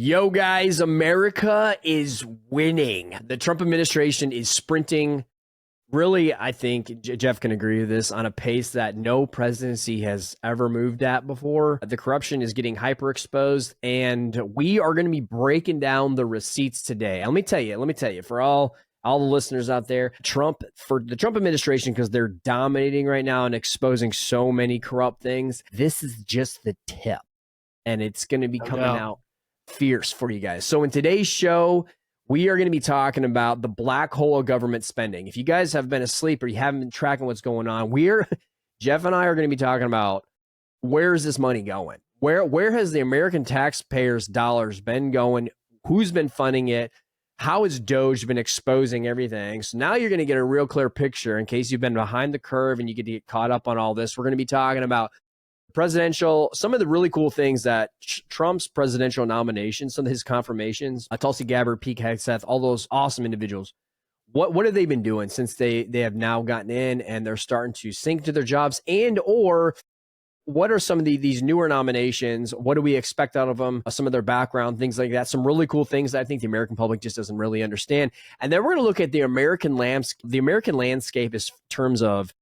Yo, guys, America is winning. The Trump administration is sprinting. Really, I think Jeff can agree with this on a pace that no presidency has ever moved at before. The corruption is getting hyper exposed, and we are going to be breaking down the receipts today. Let me tell you, for all the listeners out there, for the Trump administration, because they're dominating right now and exposing so many corrupt things, this is just the tip, and it's going to be coming out fierce for you guys. So in today's show, we are going to be talking about the black hole of government spending. If you guys have been asleep or you haven't been tracking what's going on, Jeff and I are going to be talking about where is this money going? Where has the American taxpayers' dollars been going? Who's been funding it? How has Doge been exposing everything? So now you're going to get a real clear picture in case you've been behind the curve and you get to get caught up on all this. We're going to be talking about some of the really cool things that Trump's presidential nominations, some of his confirmations, Tulsi Gabbard, Pete Hegseth, all those awesome individuals. What have they been doing since they have now gotten in and they're starting to sink to their jobs, and or what are some of these newer nominations? What do we expect out of them? Some of their background, things like that. Some really cool things that I think the American public just doesn't really understand. And then we're going to look at the American landscape in terms of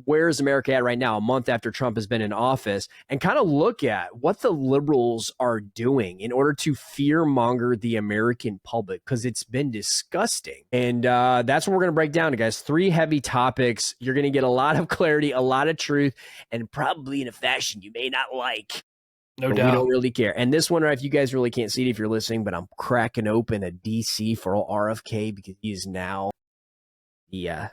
where is America at right now, a month after Trump has been in office, and kind of look at what the liberals are doing in order to fear-monger the American public, because it's been disgusting. And that's what we're going to break down, guys. 3 heavy topics. You're going to get a lot of clarity, a lot of truth, and probably in a fashion you may not like. No doubt. We don't really care. And this one, if you guys really can't see it if you're listening, but I'm cracking open a DC for RFK because he is now the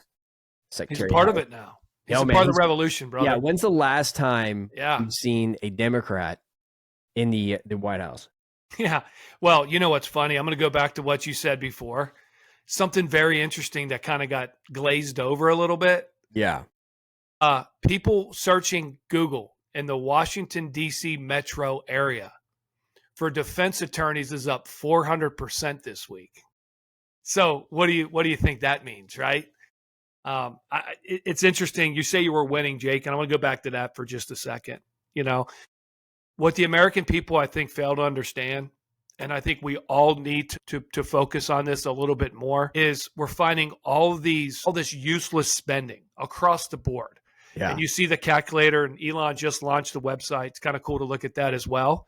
secretary. He's part of it now. He's part of the revolution, brother. Yeah, when's the last time you've seen a Democrat in the White House? Yeah. Well, you know what's funny? I'm going to go back to what you said before. Something very interesting that kind of got glazed over a little bit. Yeah. People searching Google in the Washington, D.C. metro area for defense attorneys is up 400% this week. So what do you think that means, right? It's interesting. You say you were winning, Jake, and I want to go back to that for just a second. You know, what the American people, I think, fail to understand, and I think we all need to focus on this a little bit more, is we're finding all this useless spending across the board. Yeah. And you see the calculator, and Elon just launched the website. It's kind of cool to look at that as well.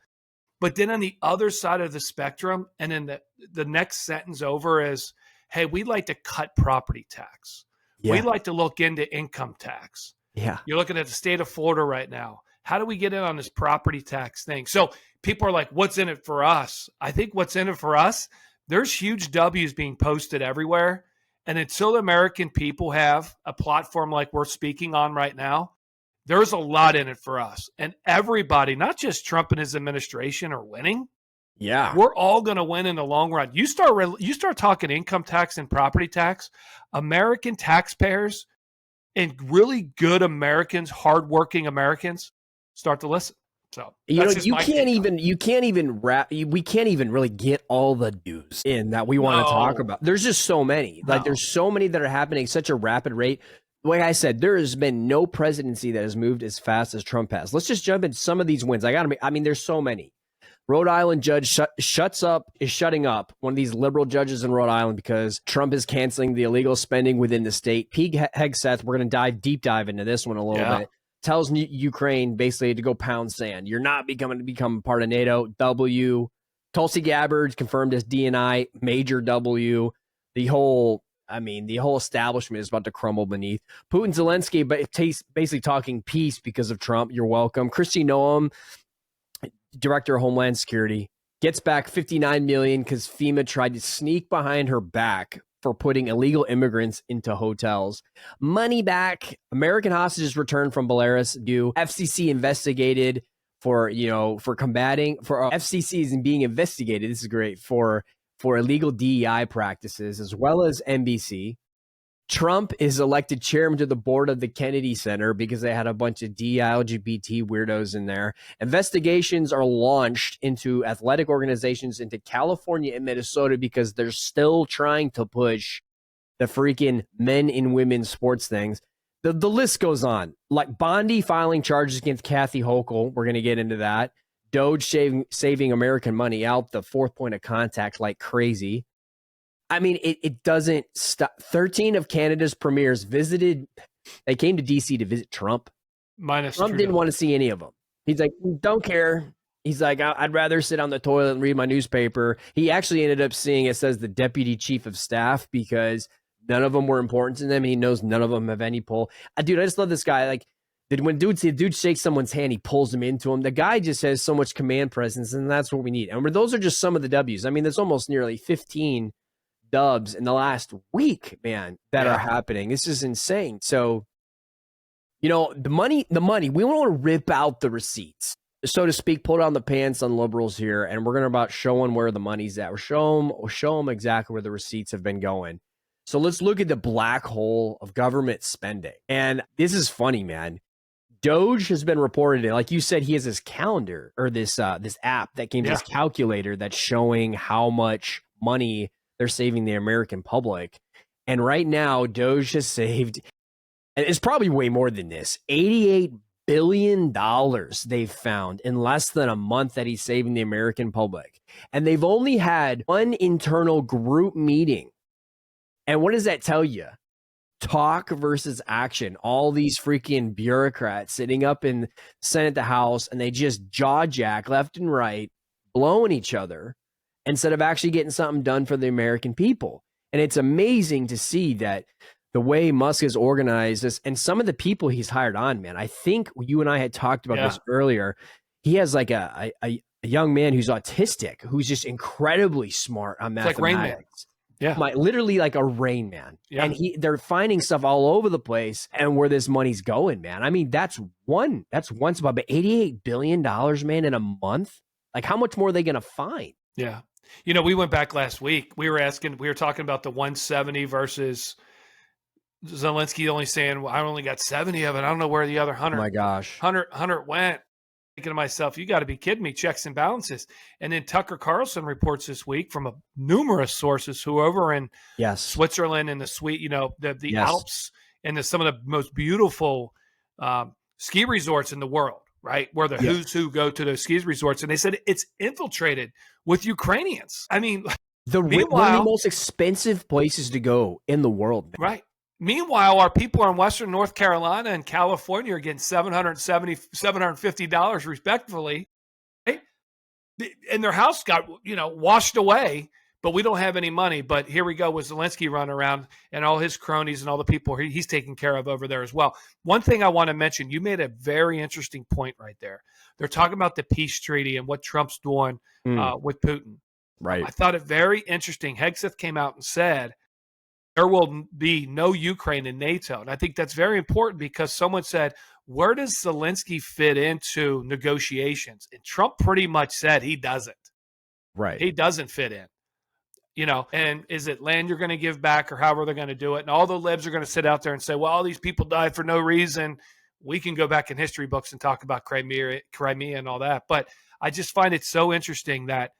But then on the other side of the spectrum, and then the next sentence over is, hey, we'd like to cut property tax. Yeah. We like to look into income tax. Yeah. You're looking at the state of Florida right now. How do we get in on this property tax thing? So people are like, what's in it for us? I think what's in it for us, there's huge W's being posted everywhere. And until the American people have a platform like we're speaking on right now, there's a lot in it for us. And everybody, not just Trump and his administration, are winning. Yeah, we're all going to win in the long run. You start talking income tax and property tax, American taxpayers and really good Americans, hardworking Americans, start to listen. So we can't even really get all the news in that we want to talk about. There's just so many. Like there's so many that are happening at such a rapid rate. Like I said, there has been no presidency that has moved as fast as Trump has. Let's just jump into some of these wins. There's so many. Rhode Island judge is shutting up one of these liberal judges in Rhode Island because Trump is canceling the illegal spending within the state. Pete Hegseth, we're going to deep dive into this one a little bit, tells Ukraine basically to go pound sand. You're not going to become part of NATO. W. Tulsi Gabbard confirmed as DNI, major W. The whole establishment is about to crumble beneath. Putin, Zelensky, but it tastes basically talking peace because of Trump. You're welcome. Kristi Noem, Director of Homeland Security, gets back $59 million because FEMA tried to sneak behind her back for putting illegal immigrants into hotels. Money back. American hostages returned from Belarus. FCC investigated FCC is being investigated. This is great for illegal DEI practices, as well as NBC. Trump is elected chairman to the board of the Kennedy Center because they had a bunch of LGBT weirdos in there. Investigations are launched into athletic organizations into California and Minnesota because they're still trying to push the freaking men and women sports things. The list goes on. Like Bondi filing charges against Kathy Hochul. We're going to get into that. Doge saving American money out the fourth point of contact like crazy. I mean, it doesn't stop. 13 of Canada's premiers they came to DC to visit Trump. Minus Trump Trudeau. didn't want to see any of them. He's like, don't care. He's like, I'd rather sit on the toilet and read my newspaper. He actually ended up seeing, it says, the deputy chief of staff, because none of them were important to them. And he knows none of them have any pull. Dude, I just love this guy. Like, when dude shakes someone's hand, he pulls him into him. The guy just has so much command presence, and that's what we need. And those are just some of the W's. I mean, there's almost nearly 15 dubs in the last week, man, that are happening. This is insane. So, the money, we want to rip out the receipts, so to speak, pull down the pants on liberals here, and we're going to about showing where the money's at. We'll show them exactly where the receipts have been going. So let's look at the black hole of government spending. And this is funny, man. Doge has been reported, like you said, he has this calendar, or this app that came to his calculator that's showing how much money they're saving the American public. And right now, Doge has saved, and it's probably way more than this, $88 billion they've found in less than a month that he's saving the American public. And they've only had one internal group meeting. And what does that tell you? Talk versus action. All these freaking bureaucrats sitting up in Senate, the House, and they just jaw jack left and right, blowing each other instead of actually getting something done for the American people. And it's amazing to see that the way Musk has organized this, and some of the people he's hired on, man. I think you and I had talked about this earlier. He has like a young man who's autistic, who's just incredibly smart on mathematics. Like Rain Man. Yeah. Literally like a Rain Man. Yeah. And they're finding stuff all over the place, and where this money's going, man. I mean, that's one spot, but $88 billion, man, in a month. Like, how much more are they going to find? Yeah. We went back last week. We were talking about the 170 versus Zelensky only saying, well, I only got 70 of it. I don't know where the other 100. Oh my gosh. 100 went. Thinking to myself, you got to be kidding me, checks and balances. And then Tucker Carlson reports this week from numerous sources who are over in Switzerland and the Alps and some of the most beautiful ski resorts in the world, right? Where the who's who go to those ski resorts. And they said it's infiltrated with Ukrainians. I mean, one of the most expensive places to go in the world. Man. Right. Meanwhile, our people in Western North Carolina and California are getting $770, $750 respectively, right? And their house got, washed away, but we don't have any money. But here we go with Zelensky running around and all his cronies and all the people he's taking care of over there as well. One thing I want to mention, you made a very interesting point right there. They're talking about the peace treaty and what Trump's doing with Putin. Right. I thought it very interesting. Hegseth came out and said, there will be no Ukraine in NATO. And I think that's very important because someone said, where does Zelensky fit into negotiations? And Trump pretty much said he doesn't. Right. He doesn't fit in. And is it land you're going to give back or however they're going to do it? And all the libs are going to sit out there and say, well, all these people died for no reason. We can go back in history books and talk about Crimea and all that. But I just find it so interesting that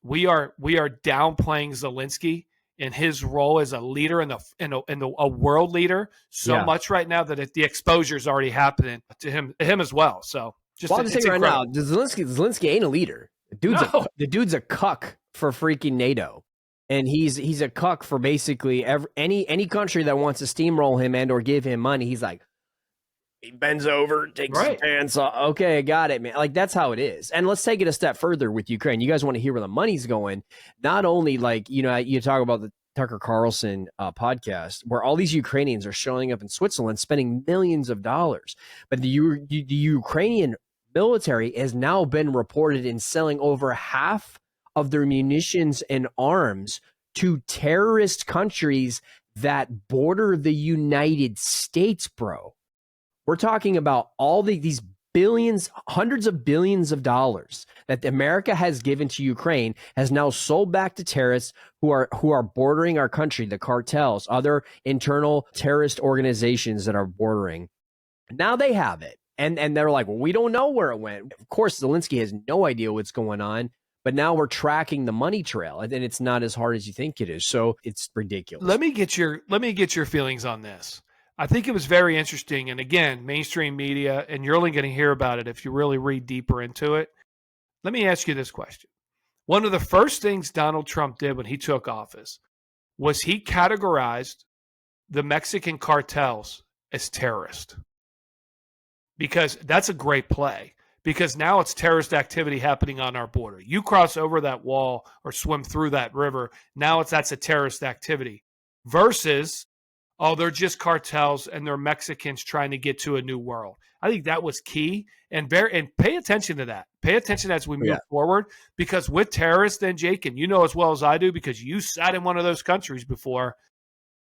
we are downplaying Zelensky in his role as a leader and a world leader so much right now that the exposure is already happening to him as well. So I'm saying right now, Zelensky ain't a leader. The dude's a cuck for freaking NATO, and he's a cuck for basically any country that wants to steamroll him and or give him money. He's like, he bends over, takes his pants off. Okay, I got it, man. Like, that's how it is. And let's take it a step further with Ukraine. You guys want to hear where the money's going? Not only you talk about the Tucker Carlson podcast, where all these Ukrainians are showing up in Switzerland, spending millions of dollars. But the Ukrainian military has now been reported in selling over half of their munitions and arms to terrorist countries that border the United States, bro. We're talking about all these billions, hundreds of billions of dollars that America has given to Ukraine has now sold back to terrorists who are bordering our country, the cartels, other internal terrorist organizations that are bordering. Now they have it. And they're like, well, we don't know where it went. Of course, Zelensky has no idea what's going on, but now we're tracking the money trail, and it's not as hard as you think it is. So it's ridiculous. Let me get your feelings on this. I think it was very interesting. And again, mainstream media, and you're only going to hear about it if you really read deeper into it. Let me ask you this question. One of the first things Donald Trump did when he took office was he categorized the Mexican cartels as terrorist, because that's a great play, because now it's terrorist activity happening on our border. You cross over that wall or swim through that river, now that's a terrorist activity, versus, oh, they're just cartels and they're Mexicans trying to get to a new world. I think that was key, and pay attention to that. Pay attention as we move forward, because with terrorists, then, Jake, and you know as well as I do, because you sat in one of those countries before,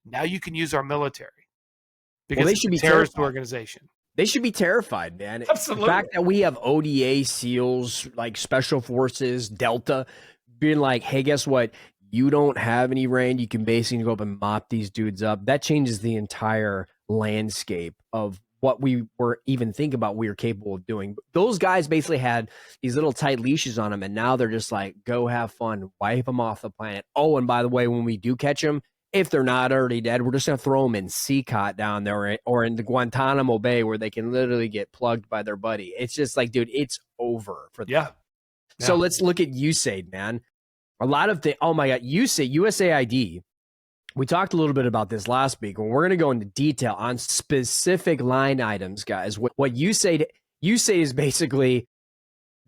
now you can use our military because they it's should a be terrorist terrified. organization. They should be terrified, man. Absolutely. The fact that we have ODA, SEALs, like Special Forces, Delta, being like, hey, guess what? You don't have any rain. You can basically go up and mop these dudes up. That changes the entire landscape of what we were even thinking about we were capable of doing. Those guys basically had these little tight leashes on them, and now they're just like, go have fun, wipe them off the planet. Oh, and by the way, when we do catch them, if they're not already dead, we're just going to throw them in CCOT down there or in the Guantanamo Bay where they can literally get plugged by their buddy. It's just like, dude, it's over for them. Yeah. So let's look at USAID, man. A lot of the, oh my God, USAID. We talked a little bit about this last week, and we're going to go into detail on specific line items, guys. What USAID is basically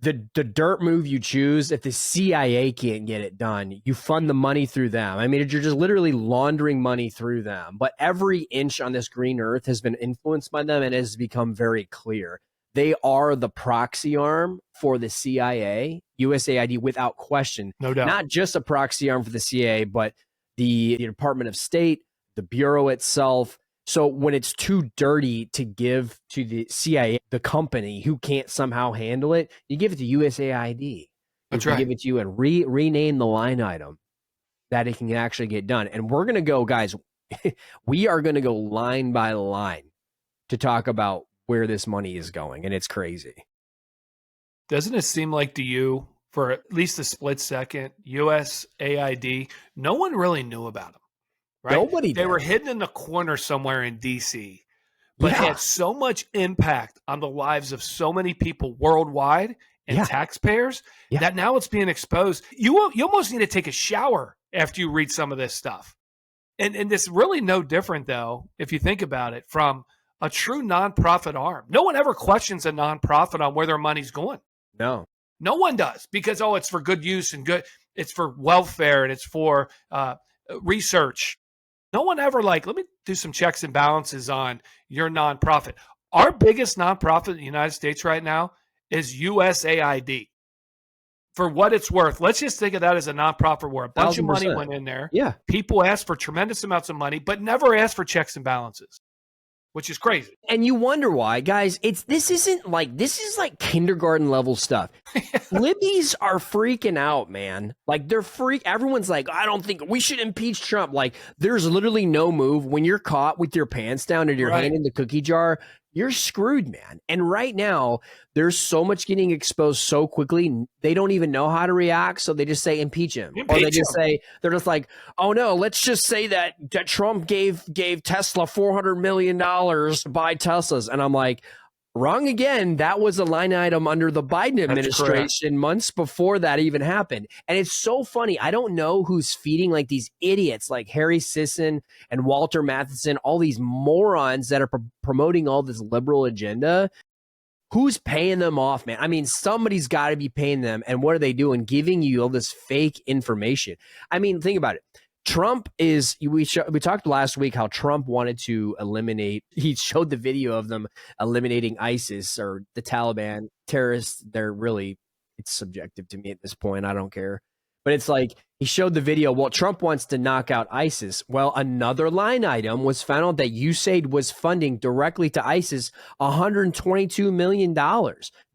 the dirt move you choose. If the CIA can't get it done, you fund the money through them. I mean, you're just literally laundering money through them. But every inch on this green earth has been influenced by them and has become very clear. They are the proxy arm for the CIA, USAID, without question. No doubt. Not just a proxy arm for the CIA, but the Department of State, the Bureau itself. So when it's too dirty to give to the CIA, the company who can't somehow handle it, you give it to USAID. That's right. Give it to you and rename the line item that it can actually get done. And we're going to go, guys, we are going to go line by line to talk about where this money is going. And it's crazy. Doesn't it seem like to you, for at least a split second, USAID, no one really knew about them, right? Nobody They did. were hidden in a corner somewhere in D.C., but had so much impact on the lives of so many people worldwide and taxpayers that now it's being exposed. You almost need to take a shower after you read some of this stuff. And it's really no different, though, if you think about it, from a true nonprofit arm. No one ever questions a nonprofit on where their money's going. No one does, because, oh, it's for good use and good. It's for welfare and it's for research. No one ever let me do some checks and balances on your nonprofit. Our biggest nonprofit in the United States right now is USAID. For what it's worth, let's just think of that as a nonprofit where a bunch of money went in there. Yeah. People asked for tremendous amounts of money, but never asked for checks and balances, which is crazy. And you wonder why, guys. This is like kindergarten level stuff. Libbies are freaking out, man. Like everyone's like, I don't think we should impeach Trump. Like, there's literally no move when you're caught with your pants down and your hand in the cookie jar. You're screwed, man. And right now, there's so much getting exposed so quickly, they don't even know how to react. So they just say impeach him. Or they just say, they're just like, oh no, let's just say that Trump gave Tesla $400 million to buy Teslas. And I'm like, wrong again. That was a line item under the Biden administration months before that even happened. And it's so funny. I don't know who's feeding like these idiots like Harry Sisson and Walter Matheson, all these morons that are promoting all this liberal agenda. Who's paying them off, man? I mean, somebody's got to be paying them. And what are they doing? Giving you all this fake information. I mean, think about it. Trump is, we talked last week how Trump wanted to eliminate, he showed the video of them eliminating ISIS or the Taliban terrorists. They're really, it's subjective to me at this point. I don't care. But it's like, he showed the video. Well, Trump wants to knock out ISIS. Well, another line item was found out that USAID was funding directly to ISIS $122 million.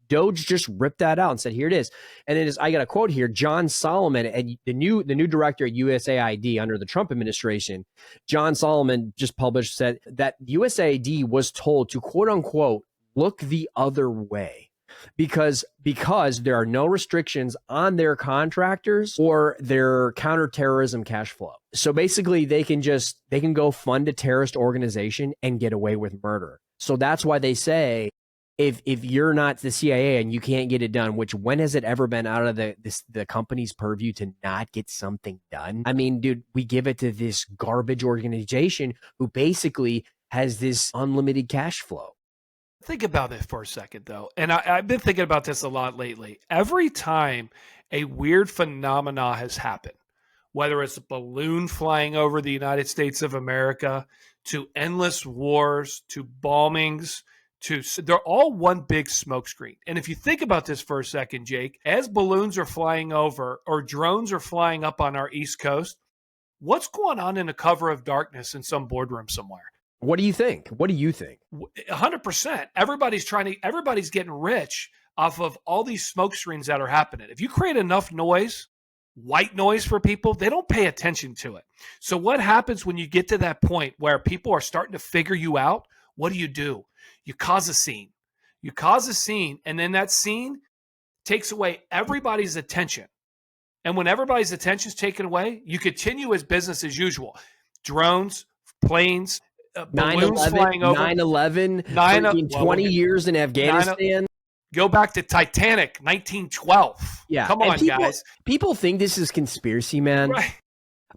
Doge just ripped that out and said, here it is. And it is, I got a quote here, John Solomon, and the new director at USAID under the Trump administration, John Solomon just published, said that USAID was told to, quote unquote, look the other way because there are no restrictions on their contractors or their counterterrorism cash flow. So basically they can go fund a terrorist organization and get away with murder. So that's why they say, if you're not the CIA and you can't get it done, which when has it ever been out of the company's purview to not get something done? I mean, dude, we give it to this garbage organization who basically has this unlimited cash flow. Think about it for a second, though. And I've been thinking about this a lot lately. Every time a weird phenomena has happened, whether it's a balloon flying over the United States of America, to endless wars, to bombings, they're all one big smokescreen. And if you think about this for a second, Jake, as balloons are flying over or drones are flying up on our East Coast, what's going on in a cover of darkness in some boardroom somewhere? What do you think? What do you think? 100%. Everybody's getting rich off of all these smoke screens that are happening. If you create enough noise, white noise for people, they don't pay attention to it. So what happens when you get to that point where people are starting to figure you out? What do? You cause a scene. You cause a scene, and then that scene takes away everybody's attention. And when everybody's attention is taken away, you continue as business as usual. Drones, planes, balloons flying over. 9/11, 20 years in Afghanistan. Go back to Titanic, 1912. Yeah. Come on, guys. People think this is conspiracy, man. Right.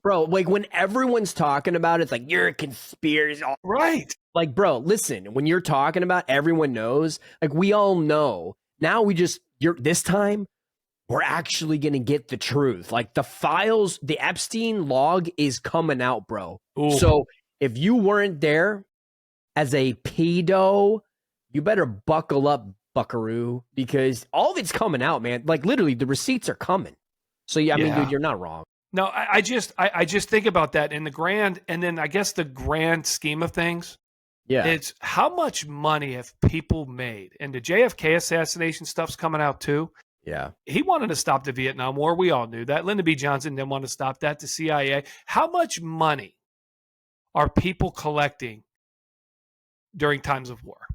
Bro, like when everyone's talking about it, it's like, you're a conspiracy. Right. Like, bro, listen, when you're talking about, everyone knows. Like, we all know. Now this time, we're actually going to get the truth. Like, the files, the Epstein log is coming out, bro. Ooh. So if you weren't there as a pedo, you better buckle up, buckaroo, because all of it's coming out, man. Like, literally, the receipts are coming. So, yeah, I mean, dude, you're not wrong. No, I just think about that in the grand, and then I guess the grand scheme of things. Yeah. It's how much money have people made? And the JFK assassination stuff's coming out too. Yeah. He wanted to stop the Vietnam War. We all knew that. Lyndon B. Johnson didn't want to stop that. The CIA. How much money are people collecting during times of war?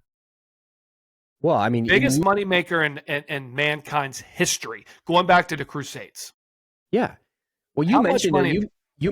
Well, I mean, biggest moneymaker in mankind's history, going back to the Crusades. Yeah. Well, you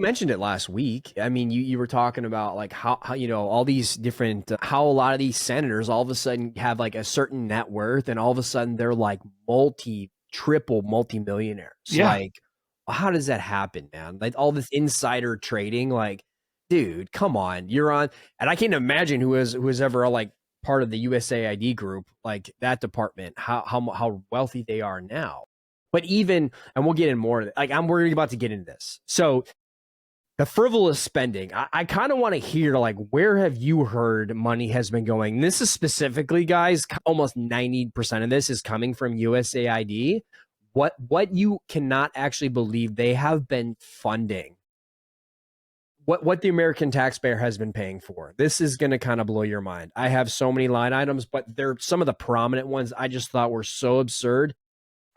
mentioned it last week. I mean, you were talking about like how all these different how a lot of these senators all of a sudden have like a certain net worth, and all of a sudden they're like multi-millionaires. Yeah. Like, how does that happen, man? Like all this insider trading, like, dude, come on, you're on. And I can't imagine who was ever like part of the USAID group, like that department, how wealthy they are now. But even, and we'll get in more, like we're about to get into this. So the frivolous spending, I kind of want to hear, like, where have you heard money has been going? This is specifically, guys, almost 90% of this is coming from USAID. What you cannot actually believe they have been funding. What the American taxpayer has been paying for. This is going to kind of blow your mind. I have so many line items, but they're some of the prominent ones I just thought were so absurd.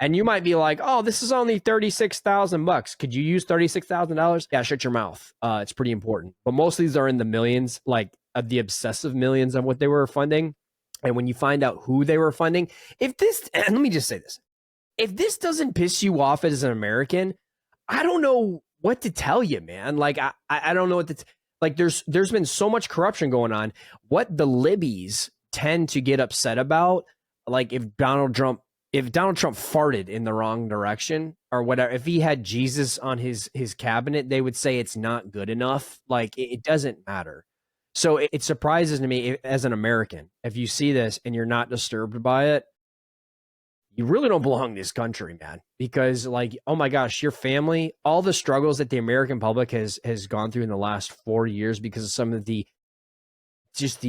And you might be like, oh, this is only $36,000. Could you use $36,000? Yeah, shut your mouth. It's pretty important. But most of these are in the millions, like the obsessive millions of what they were funding. And when you find out who they were funding, and let me just say this. If this doesn't piss you off as an American, I don't know what to tell you, man. Like, I don't know what to like, there's been so much corruption going on. What the libbies tend to get upset about, like if Donald Trump farted in the wrong direction or whatever, if he had Jesus on his cabinet, they would say it's not good enough. Like, it doesn't matter. So it surprises me as an American, if you see this and you're not disturbed by it, you really don't belong in this country, man. Because, like, oh my gosh, your family, all the struggles that the American public has gone through in the last 4 years because of some of the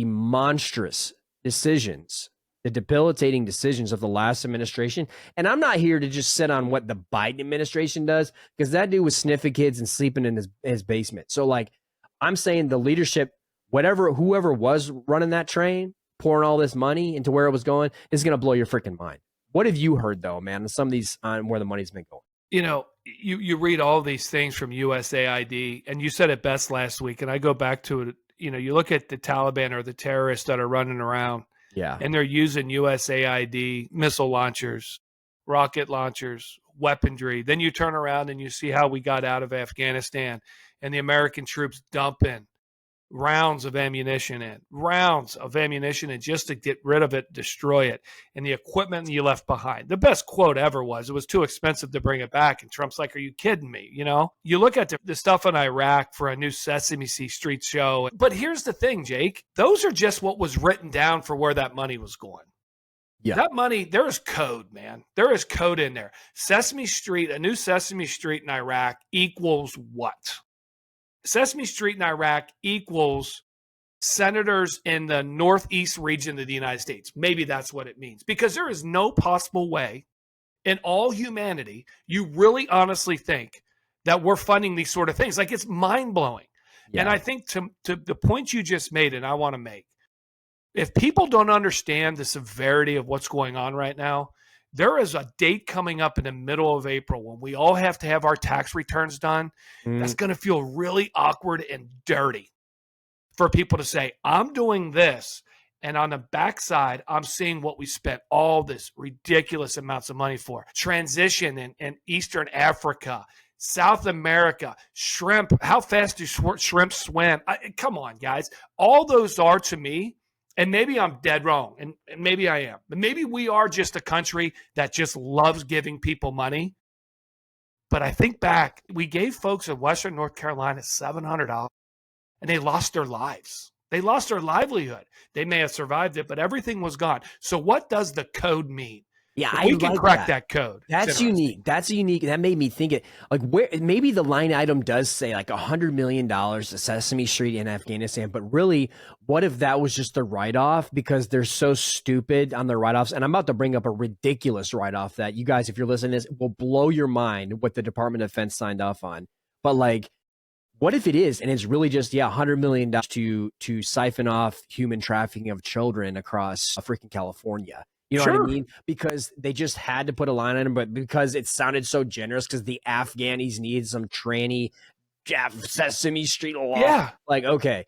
monstrous decisions, the debilitating decisions of the last administration. And I'm not here to just sit on what the Biden administration does, because that dude was sniffing kids and sleeping in his basement. So, like, I'm saying the leadership, whoever was running that train, pouring all this money into where it was going, is going to blow your freaking mind. What have you heard, though, man, some of these on where the money's been going? You know, you read all these things from USAID, and you said it best last week, and I go back to it. You know, you look at the Taliban or the terrorists that are running around, and they're using USAID missile launchers, rocket launchers, weaponry. Then you turn around and you see how we got out of Afghanistan and the American troops dumping rounds of ammunition in just to get rid of it, destroy it, and the equipment you left behind. The best quote ever was, it was too expensive to bring it back. And Trump's like, are you kidding me? You know, you look at the stuff in Iraq for a new Sesame Street show. But here's the thing, Jake, those are just what was written down for where that money was going. Yeah. That money, there is code, man. There is code in there. Sesame Street, a new Sesame Street in Iraq equals what? Sesame Street in Iraq equals senators in the northeast region of the United States. Maybe that's what it means. Because there is no possible way in all humanity you really honestly think that we're funding these sort of things. Like, it's mind-blowing. Yeah. And I think to the point you just made, and I want to make, if people don't understand the severity of what's going on right now, there is a date coming up in the middle of April when we all have to have our tax returns done. That's going to feel really awkward and dirty for people to say, I'm doing this, and on the backside, I'm seeing what we spent all this ridiculous amounts of money for. Transition in Eastern Africa, South America, shrimp. How fast do shrimp swim? Come on, guys. All those are, to me, and maybe I'm dead wrong, and maybe I am, but maybe we are just a country that just loves giving people money. But I think back, we gave folks in Western North Carolina $700, and they lost their lives. They lost their livelihood. They may have survived it, but everything was gone. So what does the code mean? Yeah, we can crack that code. That's unique. That's unique. That made me think it, like, where maybe the line item does say like $100 million to Sesame Street in Afghanistan, but really, what if that was just a write-off because they're so stupid on their write-offs? And I'm about to bring up a ridiculous write-off that you guys, if you're listening to this, will blow your mind what the Department of Defense signed off on. But like, what if it is, and it's really just, $100 million to siphon off human trafficking of children across freaking California? You know what I mean? Because they just had to put a line on it, but because it sounded so generous, because the Afghanis needed some tranny Sesame Street law. Yeah. Like, okay,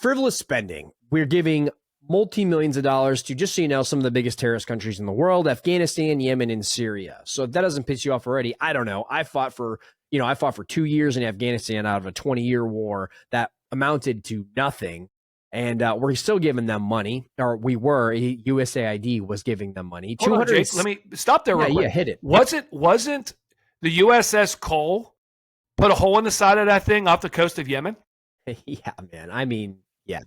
frivolous spending. We're giving multi-millions of dollars to, just so you know, some of the biggest terrorist countries in the world: Afghanistan, Yemen, and Syria. So if that doesn't piss you off already, I don't know. I fought for 2 years in Afghanistan out of a 20-year war that amounted to nothing. And we're still giving them money, or we were. USAID was giving them money. Hold on, Jake, let me stop there real quick. Yeah, hit it. Wasn't the USS Cole put a hole in the side of that thing off the coast of Yemen? Yeah, man. I mean, yeah.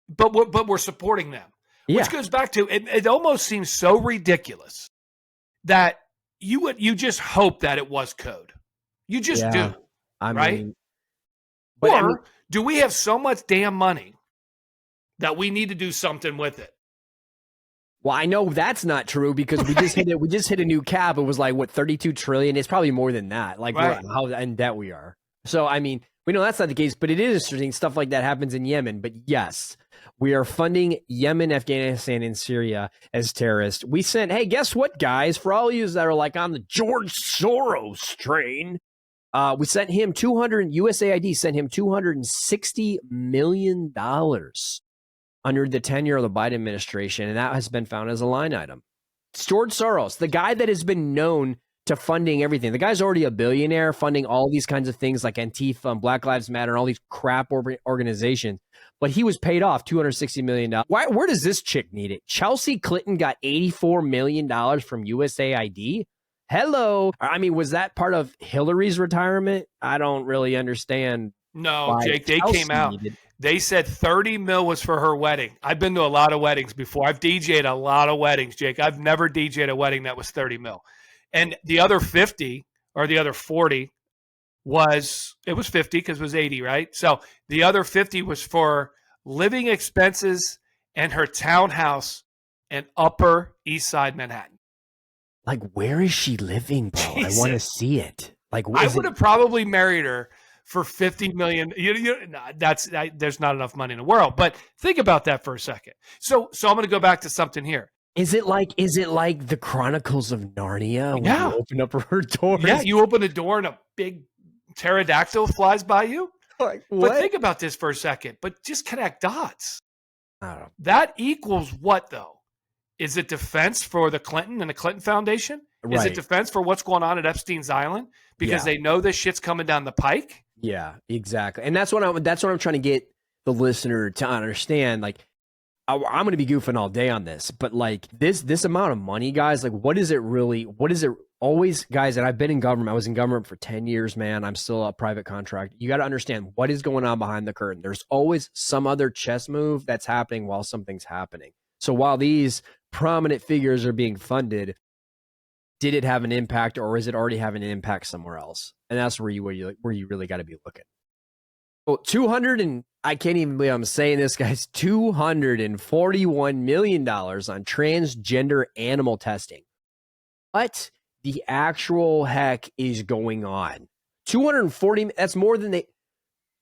But we're supporting them, which goes back to it. It almost seems so ridiculous that you just hope that it was code. You just do, right? Or do we have so much damn money that we need to do something with it? Well, I know that's not true because we just hit it. We just hit a new cap. It was like, what, 32 trillion? It's probably more than that. Like, how in debt we are. So, I mean, we know that's not the case, but it is interesting. Stuff like that happens in Yemen. But yes, we are funding Yemen, Afghanistan, and Syria as terrorists. We sent, hey, guess what, guys? For all of you that are like on the George Soros train, we sent him USAID sent him $260 million under the tenure of the Biden administration, and that has been found as a line item. It's George Soros, the guy that has been known to funding everything. The guy's already a billionaire, funding all these kinds of things like Antifa and Black Lives Matter and all these crap organizations. But he was paid off $260 million. Where does this chick need it? Chelsea Clinton got $84 million from USAID? Hello. I mean, was that part of Hillary's retirement? I don't really understand. No, Jake, they came out. They said 30 mil was for her wedding. I've been to a lot of weddings before. I've DJ'd a lot of weddings, Jake. I've never DJ'd a wedding that was 30 mil. And the other 50 or the other 40 was 50 because it was 80, right? So the other 50 was for living expenses and her townhouse in Upper East Side Manhattan. Like, where is she living, bro? Jesus. I want to see it. Like, I would have probably married her for $50 million. There's not enough money in the world. But think about that for a second. So I'm going to go back to something here. Is it like the Chronicles of Narnia? When you open up her door. Yeah, you open the door and a big pterodactyl flies by you. Like, what? But think about this for a second. But just connect dots. I don't know. That equals what, though? Is it defense for the Clinton and the Clinton Foundation? Right. Is it defense for what's going on at Epstein's Island? Because they know this shit's coming down the pike? Yeah, exactly. And that's what I'm trying to get the listener to understand, like, I'm going to be goofing all day on this, but like this amount of money, guys, like what is it always, guys? And I've been in government. I was in government for 10 years, man. I'm still a private contract. You got to understand what is going on behind the curtain. There's always some other chess move that's happening while something's happening. So while these prominent figures are being funded, did it have an impact, or is it already having an impact somewhere else? And that's where you really got to be looking. Well, 200 and I can't even believe I'm saying this, guys. $241 million on transgender animal testing. What the actual heck is going on? 240. That's more than they.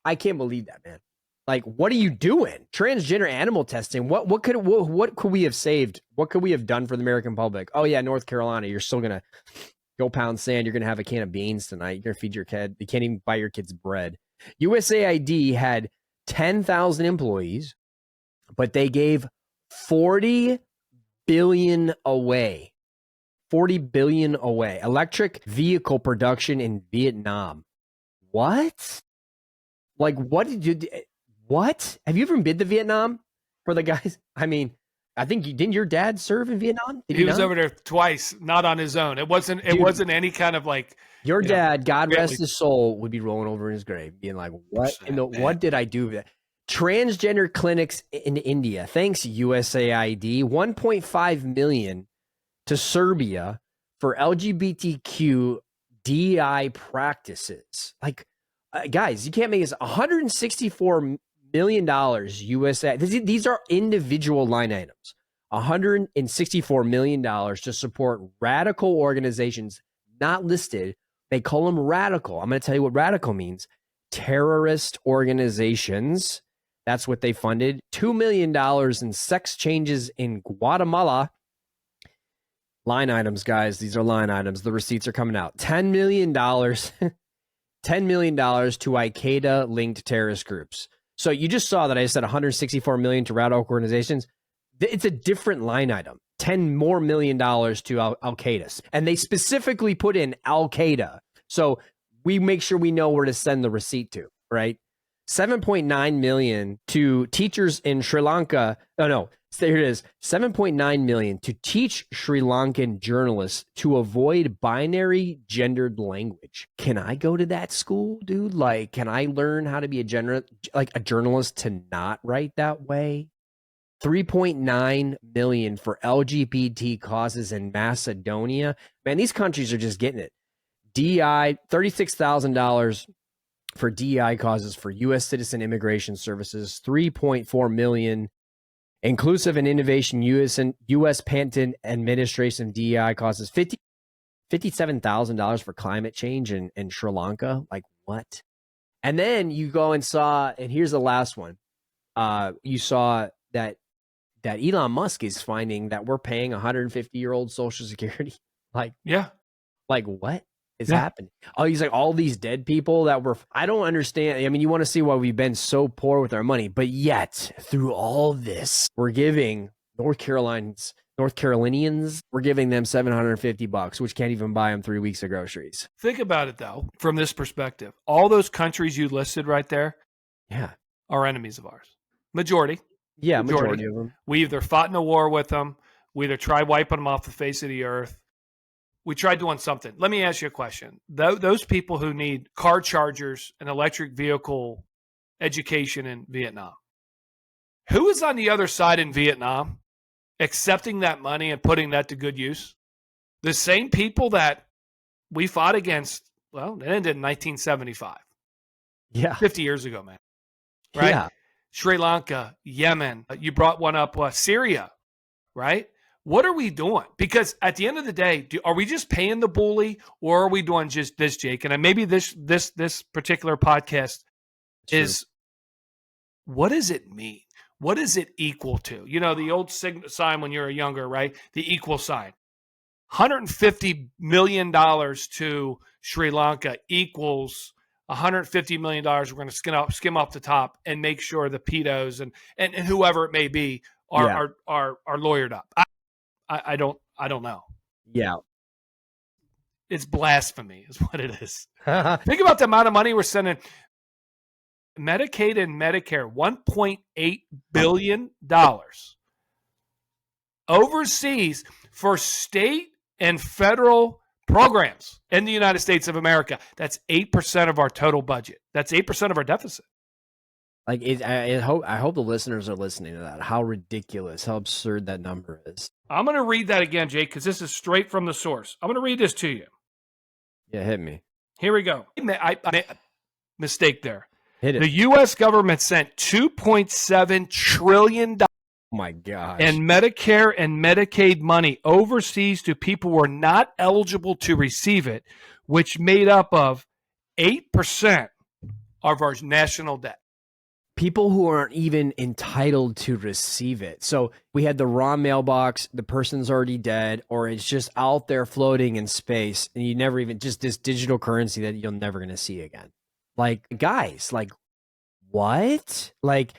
I can't believe that, man. Like, what are you doing? Transgender animal testing. What could we have saved? What could we have done for the American public? Oh yeah, North Carolina. You're still gonna go pound sand. You're gonna have a can of beans tonight. You're gonna feed your kid. You can't even buy your kids bread. USAID had 10,000 employees, but they gave 40 billion away. 40 billion away. Electric vehicle production in Vietnam. What? Like, what? Have you ever been to Vietnam for the guys? I mean, I think didn't your dad serve in Vietnam? He was over there twice, not on his own. It wasn't any kind of like your dad, God rest his soul, would be rolling over in his grave, being like, "What? What did I do?" Transgender clinics in India, thanks USAID, 1.5 million to Serbia for LGBTQ DI practices. Like, guys, you can't make this. $164 million USA. These are individual line items. $164 million to support radical organizations not listed. They call them radical. I'm going to tell you what radical means. Terrorist organizations. That's what they funded. $2 million in sex changes in Guatemala. Line items, guys. These are line items. The receipts are coming out. $10 million. $10 million to Al-Qaeda-linked terrorist groups. So you just saw that I said $164 million to radical organizations. It's a different line item. $10 more million to Al-Qaeda. And they specifically put in Al-Qaeda. So we make sure we know where to send the receipt to, right? 7.9 million to teachers in Sri Lanka. Oh, no. So here it is. 7.9 million to teach Sri Lankan journalists to avoid binary gendered language. Can I go to that school, dude? Like, can I learn how to be a journalist to not write that way? 3.9 million for LGBT causes in Macedonia. Man, these countries are just getting it. DI, $36,000 for DI causes for U.S. citizen immigration services. 3.4 million inclusive and innovation U.S. patent administration DI causes. $57,000 for climate change in Sri Lanka. Like, what? And then you go and saw, and here's the last one. You saw that Elon Musk is finding that we're paying 150-year-old Social Security. Like, yeah. Like, what is happening? Oh, he's like, all these dead people that were, I don't understand. I mean, you want to see why we've been so poor with our money, but yet through all this, we're giving North Carolinians, we're giving them $750, which can't even buy them 3 weeks of groceries. Think about it, though, from this perspective. All those countries you listed right there are enemies of ours. Majority. Yeah, majority of them. We either fought in a war with them, we either tried wiping them off the face of the earth, we tried doing something. Let me ask you a question. Those people who need car chargers and electric vehicle education in Vietnam, who is on the other side in Vietnam accepting that money and putting that to good use? The same people that we fought against, well, it ended in 1975. Yeah. 50 years ago, man. Right? Yeah. Sri Lanka, Yemen. You brought one up, Syria, right? What are we doing? Because at the end of the day, are we just paying the bully, or are we doing just this, Jake? And maybe this particular podcast is, what does it mean? What does it equal to? You know, the old sign when you're younger, right? The equal sign. $150 million to Sri Lanka equals $150 million. We're going to skim off the top and make sure the pedos and whoever it may be are lawyered up. I don't know. Yeah. It's blasphemy is what it is. Think about the amount of money we're sending. Medicaid and Medicare, $1.8 billion overseas for state and federal programs in the United States of America. That's 8% of our total budget. That's 8% of our deficit. Like, I hope the listeners are listening to that. How ridiculous, how absurd that number is. I'm going to read that again, Jake, because this is straight from the source. I'm going to read this to you. Yeah, hit me. Here we go. I mistake there. Hit it. The U.S. government sent $2.7 trillion Oh my gosh. and Medicare and Medicaid money overseas to people who are not eligible to receive it, which made up of 8% of our national debt. People who aren't even entitled to receive it. So we had the raw mailbox, the person's already dead, or it's just out there floating in space, and you never even, just this digital currency that you're never going to see again. Like, guys, like, what? Like,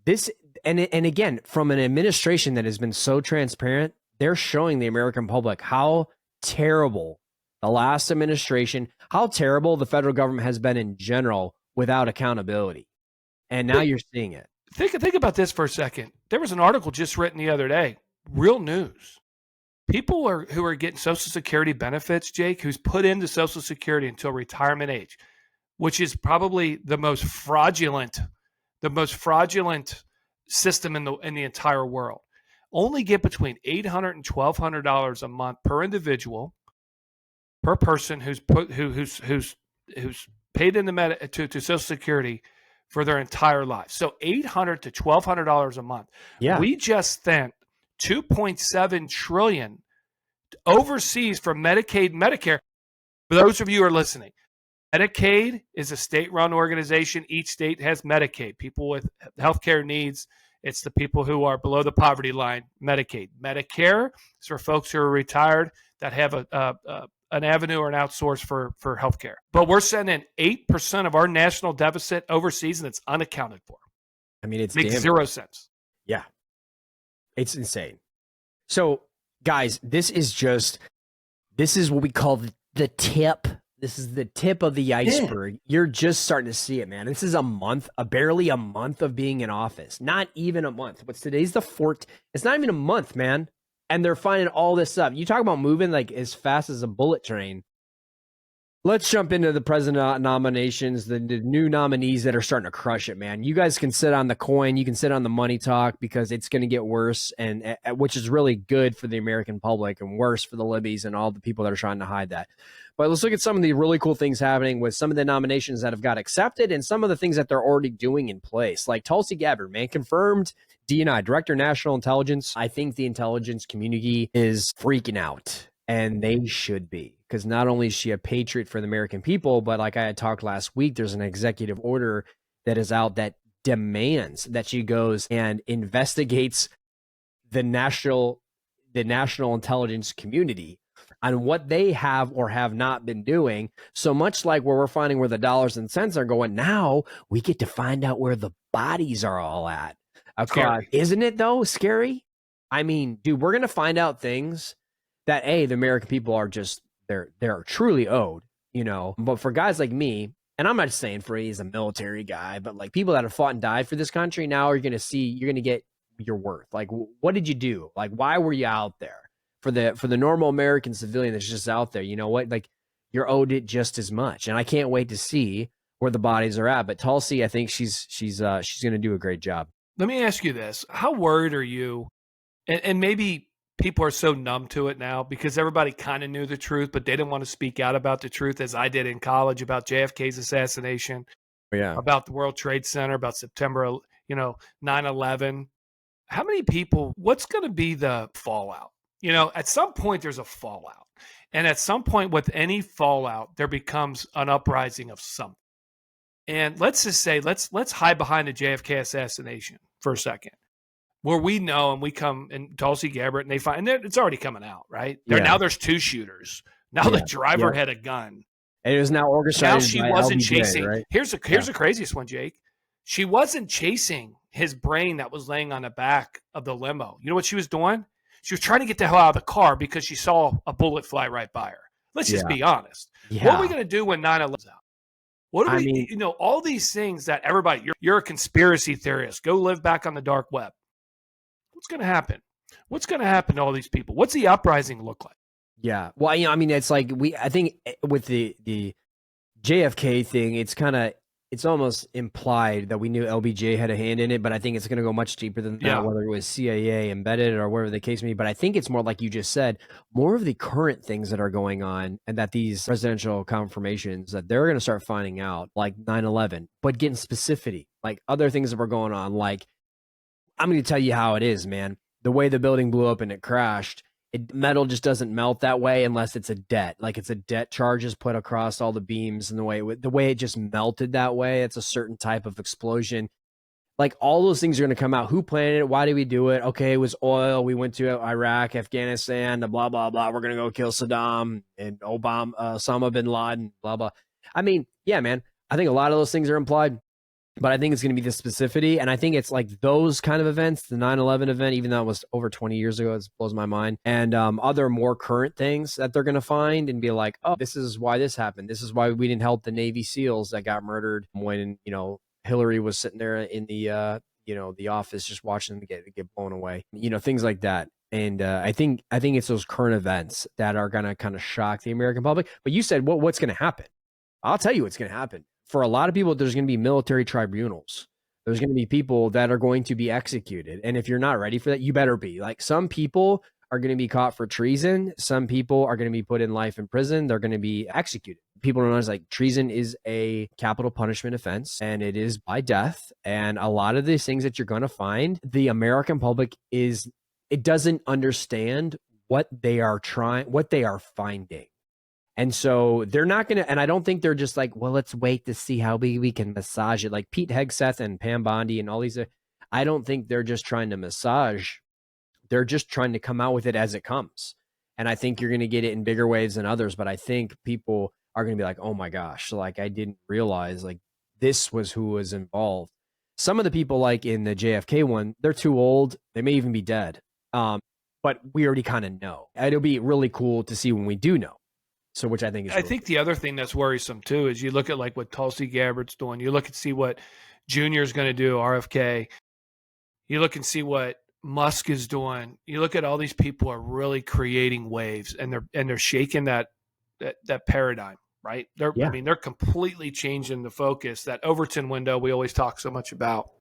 this, and again, from an administration that has been so transparent, they're showing the American public how terrible the last administration, how terrible the federal government has been in general without accountability. And now you're seeing it. Think about this for a second. There was an article just written the other day, real news. People who are getting Social Security benefits, Jake, who's put into Social Security until retirement age, which is probably the most fraudulent system in the entire world, only get between $800 and $1,200 a month per individual, per person who's paid into to Social Security for their entire life. So $800 to $1,200 a month. Yeah. We just spent $2.7 trillion overseas for Medicaid and Medicare. For those of you who are listening, Medicaid is a state-run organization. Each state has Medicaid. People with healthcare needs, it's the people who are below the poverty line, Medicaid. Medicare is for folks who are retired that have an avenue or an outsource for healthcare. But we're sending 8% of our national deficit overseas, and it's unaccounted for. I mean, it makes zero sense. Yeah. It's insane. So, guys, this is what we call the tip. This is the tip of the iceberg. Yeah. You're just starting to see it, man. This is barely a month of being in office. Not even a month. What's today's the 4th? It's not even a month, man. And they're finding all this stuff. You talk about moving like as fast as a bullet train. Let's jump into the president nominations, the new nominees that are starting to crush it, man. You guys can sit on the coin. You can sit on the money talk because it's going to get worse, and which is really good for the American public and worse for the Libbies and all the people that are trying to hide that. But let's look at some of the really cool things happening with some of the nominations that have got accepted and some of the things that they're already doing in place. Like Tulsi Gabbard, man, confirmed DNI, Director of National Intelligence. I think the intelligence community is freaking out, and they should be. Because not only is she a patriot for the American people, but like I had talked last week, there's an executive order that is out that demands that she goes and investigates the national intelligence community on what they have or have not been doing. So much like where we're finding where the dollars and cents are going, now we get to find out where the bodies are all at. Okay, isn't it though scary? I mean, dude, we're gonna find out things that the American people are just they're truly owed, you know. But for guys like me, and I'm not saying for he's a military guy, but like people that have fought and died for this country, now you're gonna get your worth. Like, what did you do? Like, why were you out there? For the normal American civilian that's just out there, you know what? Like, you're owed it just as much. And I can't wait to see where the bodies are at. But Tulsi, I think she's gonna do a great job. Let me ask you this: how worried are you? And maybe people are so numb to it now because everybody kind of knew the truth, but they didn't want to speak out about the truth, as I did in college about JFK's assassination, about the World Trade Center, about September, 9/11. How many people? What's going to be the fallout? You know, at some point there's a fallout, and at some point with any fallout, there becomes an uprising of something. And let's just say, let's hide behind the JFK assassination for a second, where we know and we come and Tulsi Gabbard and they find it's already coming out, right? Now there's 2 shooters. Now the driver had a gun. And it was now orchestrated. Now she wasn't chasing. Right? Here's the craziest one, Jake. She wasn't chasing his brain that was laying on the back of the limo. You know what she was doing? She was trying to get the hell out of the car because she saw a bullet fly right by her. Let's just be honest. What are we going to do when 9/11's out? What do I we, mean, all these things that everybody, you're a conspiracy theorist. Go live back on the dark web. What's going to happen? What's going to happen to all these people? What's the uprising look like? yeah. Well, I mean, it's like I think with the JFK thing, it's almost implied that we knew LBJ had a hand in it, but I think it's going to go much deeper than that, whether it was CIA embedded or whatever the case may be. But I think it's more like you just said, more of the current things that are going on and that these presidential confirmations that they're going to start finding out, like 9/11, but getting specificity, like other things that were going on. Like, I'm going to tell you how it is, man. The way the building blew up and it crashed, metal just doesn't melt that way unless it's a debt. Like it's a debt charges put across all the beams, and the way it just melted that way, it's a certain type of explosion. Like all those things are going to come out. Who planted it? Why did we do it? Okay, it was oil. We went to Iraq, Afghanistan, the blah blah blah. We're going to go kill Saddam and Osama bin Laden, blah blah. I mean, yeah, man. I think a lot of those things are implied. But I think it's going to be the specificity. And I think it's like those kind of events, the 9/11 event, even though it was over 20 years ago, it blows my mind. And other more current things that they're going to find and be like, oh, this is why this happened. This is why we didn't help the Navy SEALs that got murdered when, Hillary was sitting there in the office just watching them get blown away, things like that. And I think it's those current events that are going to kind of shock the American public. But you said, what's going to happen? I'll tell you what's going to happen. For a lot of people, there's going to be military tribunals. There's going to be people that are going to be executed. And if you're not ready for that, you better be. Like some people are going to be caught for treason. Some people are going to be put in life in prison. They're going to be executed. People don't realize like treason is a capital punishment offense and it is by death. And a lot of these things that you're going to find, the American public it doesn't understand what they are finding. And so they're not going to, and I don't think they're just like, well, let's wait to see how we can massage it. Like Pete Hegseth and Pam Bondi and all these, I don't think they're just trying to massage. They're just trying to come out with it as it comes. And I think you're going to get it in bigger waves than others. But I think people are going to be like, oh my gosh, like I didn't realize like this was who was involved. Some of the people like in the JFK one, they're too old. They may even be dead. But we already kind of know. It'll be really cool to see when we do know. So, which I think is. I think the other thing that's worrisome too is you look at like what Tulsi Gabbard's doing. You look and see what Junior is going to do, RFK. You look and see what Musk is doing. You look at all these people are really creating waves, and they're shaking that paradigm, right? They're completely changing the focus. That Overton window we always talk so much about.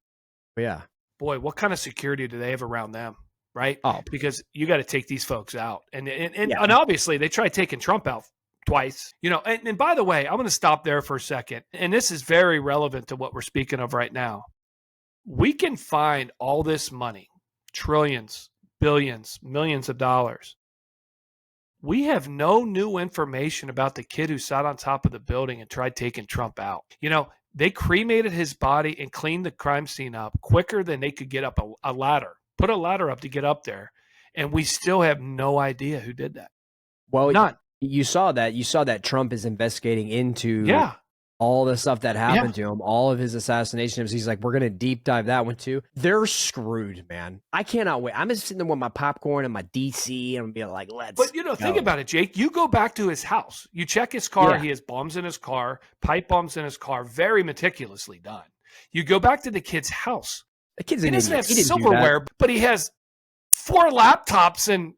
Yeah. Boy, what kind of security do they have around them? Right? Oh. Because you got to take these folks out, and obviously they tried taking Trump out twice, and by the way, I'm going to stop there for a second. And this is very relevant to what we're speaking of right now. We can find all this money, trillions, billions, millions of dollars. We have no new information about the kid who sat on top of the building and tried taking Trump out. They cremated his body and cleaned the crime scene up quicker than they could get up a ladder, put a ladder up to get up there. And we still have no idea who did that. Well, none. You saw that Trump is investigating into all the stuff that happened to him, all of his assassinations. He's like, we're going to deep dive that one too. They're screwed, man. I cannot wait. I'm just sitting there with my popcorn and my DC and I'm being like, let's go. Think about it, Jake. You go back to his house. You check his car. Yeah. He has bombs in his car, pipe bombs in his car, very meticulously done. You go back to the kid's house. The kid's he doesn't have silverware, but he has 4 laptops and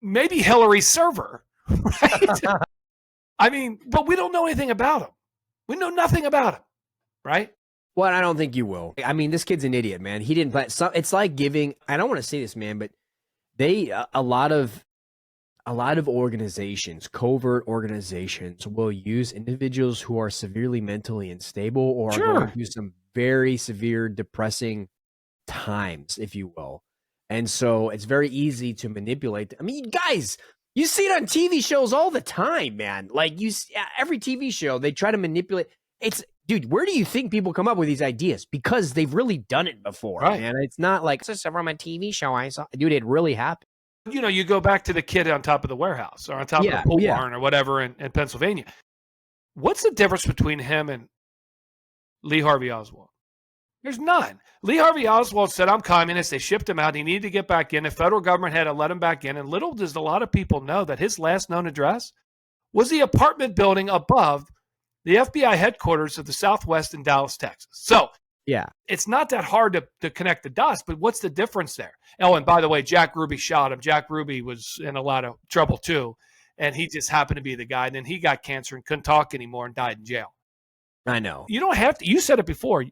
maybe Hillary's server. Right? I mean, but we don't know anything about him. We know nothing about him, right? Well, I don't think you will. I mean, this kid's an idiot, man. He didn't plan. It's like giving. I don't want to say this, man, but a lot of organizations, covert organizations, will use individuals who are severely mentally unstable or are going through some very severe, depressing times, if you will. And so it's very easy to manipulate. I mean, guys. You see it on TV shows all the time, man. Like every TV show, they try to manipulate. Dude, where do you think people come up with these ideas? Because they've really done it before, man. It's not like it's just from a TV show I saw. Dude, it really happened. You go back to the kid on top of the warehouse or on top of the pole barn or whatever in Pennsylvania. What's the difference between him and Lee Harvey Oswald? There's none. Lee Harvey Oswald said, I'm communist. They shipped him out. He needed to get back in. The federal government had to let him back in. And little does a lot of people know that his last known address was the apartment building above the FBI headquarters of the Southwest in Dallas, Texas. So Yeah. it's not that hard to connect the dots, but what's the difference there? Oh, and by the way, Jack Ruby shot him. Jack Ruby was in a lot of trouble too, and he just happened to be the guy. And then he got cancer and couldn't talk anymore and died in jail. I know. You don't have to. You said it before.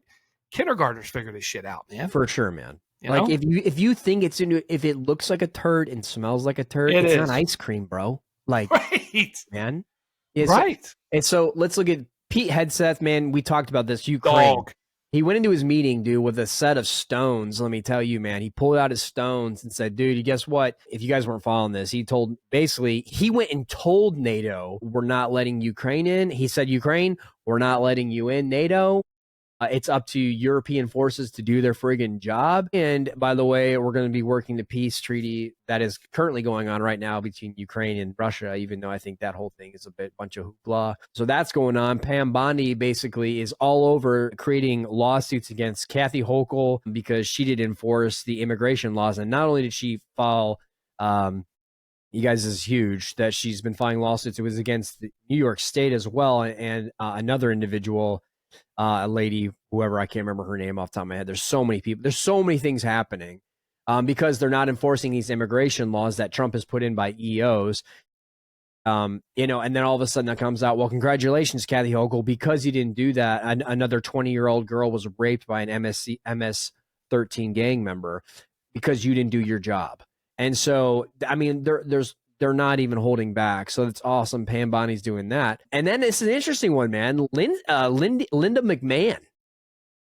Kindergartners figure this shit out, man. For sure, man. You like know? if you think if it looks like a turd and smells like a turd, It it's is. not ice cream, bro. Like, Right. man. Right. And so let's look at Pete Hegseth, man. We talked about this. Ukraine. Dog. He went into his meeting, dude, with a set of stones. Let me tell you, man. He pulled out his stones and said, dude, you guess what? If you guys weren't following this, he went and told NATO, we're not letting Ukraine in. He said, Ukraine, we're not letting you in, NATO. It's up to European forces to do their friggin' job. And by the way, we're going to be working the peace treaty that is currently going on right now between Ukraine and Russia, even though I think that whole thing is a bunch of hoopla. So that's going on. Pam Bondi basically is all over creating lawsuits against Kathy Hochul because she did enforce the immigration laws. And not only did she file, you guys, is huge that she's been filing lawsuits. It was against the New York State as well. And another individual, a lady, whoever, I can't remember her name off the top of my head. There's so many people. There's so many things happening because they're not enforcing these immigration laws that Trump has put in by EOs. And then all of a sudden that comes out, well, congratulations, Kathy Hochul, because you didn't do that. Another 20-year-old girl was raped by an MS-13 gang member because you didn't do your job. And so, I mean, they're not even holding back. So it's awesome. Pam Bondi's doing that. And then it's an interesting one, man. Linda McMahon.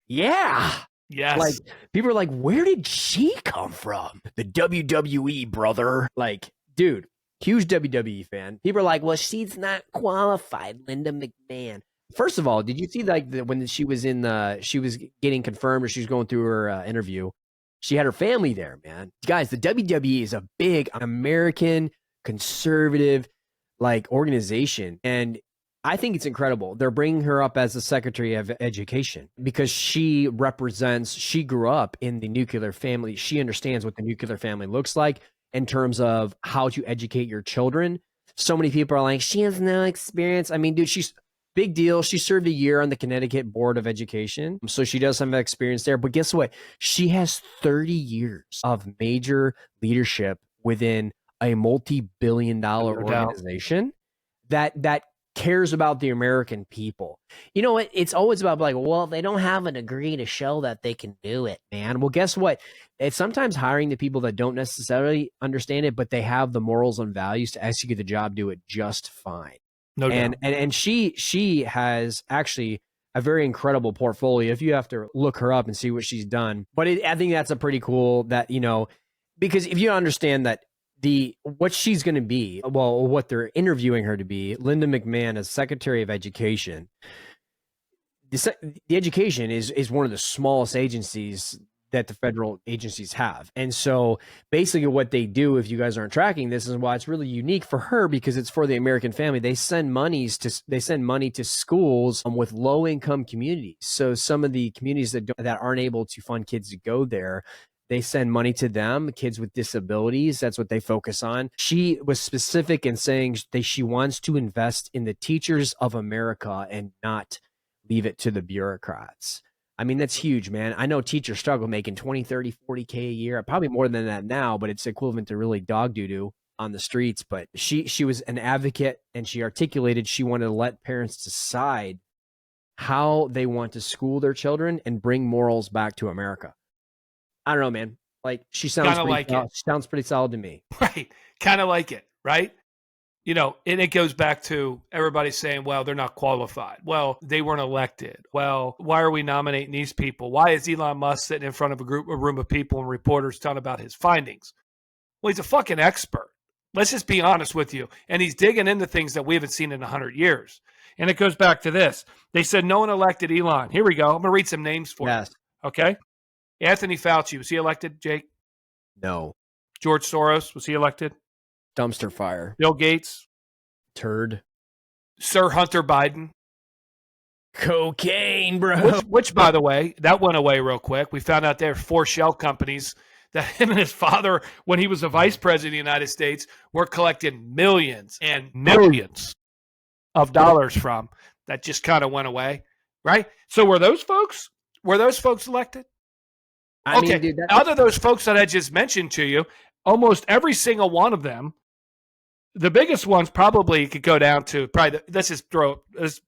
Yeah. Yes. Like, people are like, where did she come from? The WWE, brother. Like, dude, huge WWE fan. People are like, well, she's not qualified, Linda McMahon. First of all, did you see when she was she was getting confirmed or she was going through her interview? She had her family there, man. Guys, the WWE is a big American conservative organization, and I think it's incredible. They're bringing her up as the Secretary of Education because she grew up in the nuclear family. She understands what the nuclear family looks like in terms of how to educate your children. So many people are like, she has no experience. I mean, dude, she's big deal. She served a year on the Connecticut Board of Education, so she does have experience there. But guess what? She has 30 years of major leadership within a multi-billion-dollar organization that cares about the American people. You know what? It's always about well, they don't have a degree to show that they can do it, man. Well, guess what? It's sometimes hiring the people that don't necessarily understand it, but they have the morals and values to execute the job, do it just fine. No doubt. And she has actually a very incredible portfolio. If you have to look her up and see what she's done, but I think that's a pretty cool that, because if you understand that what she's going to be, well, what they're interviewing her to be, Linda McMahon as Secretary of Education. The education is one of the smallest agencies that the federal agencies have. And so basically what they do, if you guys aren't tracking this, is why it's really unique for her, because it's for the American family. They send money to schools with low income communities. So some of the communities that aren't able to fund kids to go there, they send money to them, kids with disabilities. That's what they focus on. She was specific in saying that she wants to invest in the teachers of America and not leave it to the bureaucrats. I mean, that's huge, man. I know teachers struggle making 20, 30, 40K a year, probably more than that now, but it's equivalent to really dog doo-doo on the streets. But she was an advocate, and she articulated she wanted to let parents decide how they want to school their children and bring morals back to America. I don't know, man. She sounds pretty solid to me. Right. Kind of like it, right? And it goes back to everybody saying, well, they're not qualified. Well, they weren't elected. Well, why are we nominating these people? Why is Elon Musk sitting in front of a room of people and reporters telling about his findings? Well, he's a fucking expert. Let's just be honest with you. And he's digging into things that we haven't seen in 100 years. And it goes back to this. They said no one elected Elon. Here we go. I'm going to read some names for you. Okay? Anthony Fauci, was he elected, Jake? No. George Soros, was he elected? Dumpster fire. Bill Gates? Turd. Sir Hunter Biden? Cocaine, bro. Which, by the way, that went away real quick. We found out there are 4 shell companies that him and his father, when he was a vice president of the United States, were collecting millions and millions of dollars from. that just kind of went away, right? So were those folks elected? I mean, dude, out of those folks that I just mentioned to you, almost every single one of them, the biggest ones probably could go down to probably, let's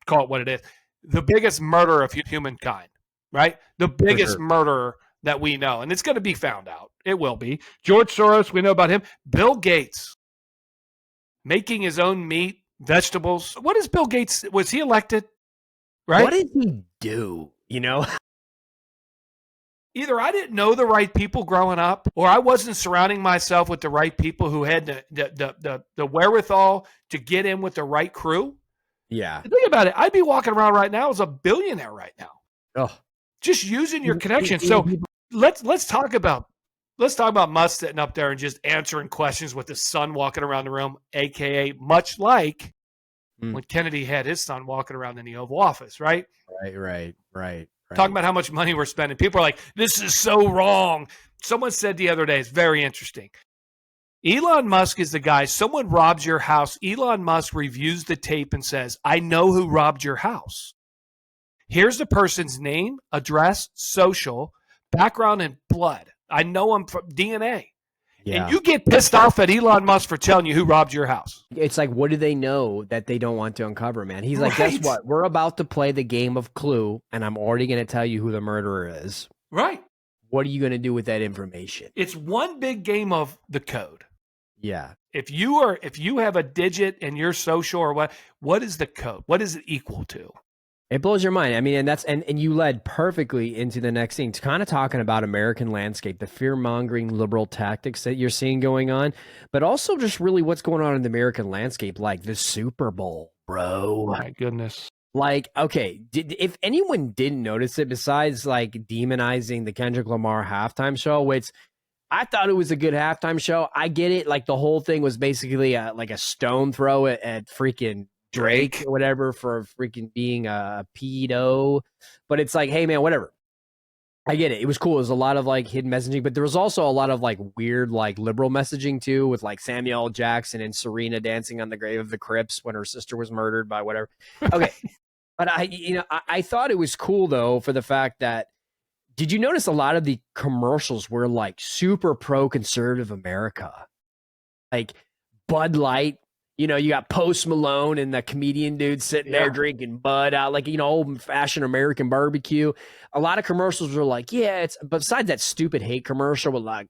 call it what it is, the biggest murderer of humankind, right? The biggest murderer that we know. And it's going to be found out. It will be. George Soros, we know about him. Bill Gates, making his own meat, vegetables. What is Bill Gates? Was he elected? Right? What did he do? You know? Either I didn't know the right people growing up, or I wasn't surrounding myself with the right people who had the wherewithal to get in with the right crew. Yeah. Think about it. I'd be walking around right now as a billionaire right now. Oh. Just using your connections. So let's talk about Musk sitting up there and just answering questions with his son walking around the room, aka much like when Kennedy had his son walking around in the Oval Office, right? Right. Talking about how much money we're spending. People are like, this is so wrong. Someone said the other day, it's very interesting. Elon Musk is the guy, someone robs your house. Elon Musk reviews the tape and says, I know who robbed your house. Here's the person's name, address, social, background, and blood. I know him from DNA. Yeah. And you get pissed off at Elon Musk for telling you who robbed your house. It's like, what do they know that they don't want to uncover, man? He's like, guess what? We're about to play the game of Clue, and I'm already going to tell you who the murderer is. Right. What are you going to do with that information? It's one big game of the code. Yeah. If you have a digit in your social or what is the code? What is it equal to? It blows your mind. I mean, and you led perfectly into the next thing. It's kind of talking about American landscape, the fear-mongering liberal tactics that you're seeing going on, but also just really what's going on in the American landscape, like the Super Bowl, bro. My goodness. Like, okay, if anyone didn't notice it, besides like demonizing the Kendrick Lamar halftime show, which I thought it was a good halftime show. I get it. Like the whole thing was basically like a stone throw at freaking Drake or whatever for freaking being a pedo. But it's like, hey, man, whatever. I get it. It was cool. It was a lot of like hidden messaging, but there was also a lot of like weird, like liberal messaging too, with like Samuel L. Jackson and Serena dancing on the grave of the Crips when her sister was murdered by whatever. Okay. But I thought it was cool though, for the fact that, did you notice a lot of the commercials were like super pro-conservative America? Like Bud Light, you got Post Malone and the comedian dude sitting there drinking Bud out, like, old-fashioned American barbecue. A lot of commercials were like, yeah, besides that stupid hate commercial with like,